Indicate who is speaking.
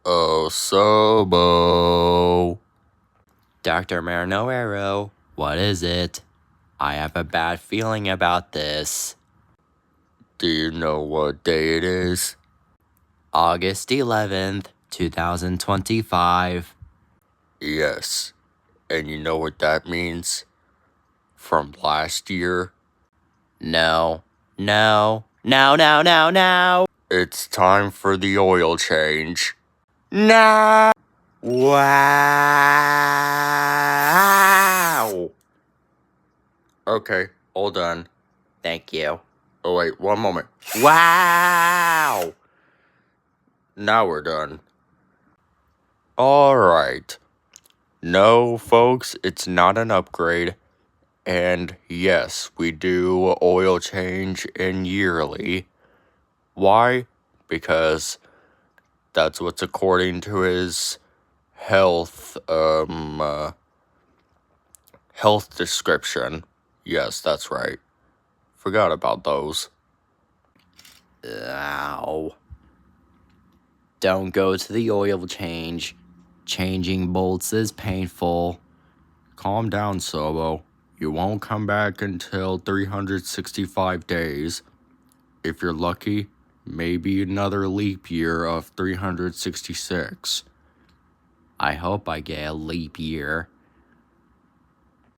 Speaker 1: Oh, Sobo.
Speaker 2: Dr. Marinoero, what is it? I have a bad feeling about this.
Speaker 1: Do you know what day it is?
Speaker 2: August 11th, 2025.
Speaker 1: Yes. And you know what that means? From last year?
Speaker 2: No. No.
Speaker 1: It's time for the oil change. No!
Speaker 2: Wow!
Speaker 1: Okay, all done.
Speaker 2: Thank you.
Speaker 1: Oh wait, one moment.
Speaker 2: Wow!
Speaker 1: Now we're done. Alright. No, folks, it's not an upgrade. And yes, we do oil change in yearly. Why? Because that's what's according to his health description. Yes, that's right. Forgot about those.
Speaker 2: Ow. Don't go to the oil change. Changing bolts is painful.
Speaker 1: Calm down, Sobo. You won't come back until 365 days. If you're lucky, maybe another leap year of 366.
Speaker 2: I hope I get a leap year.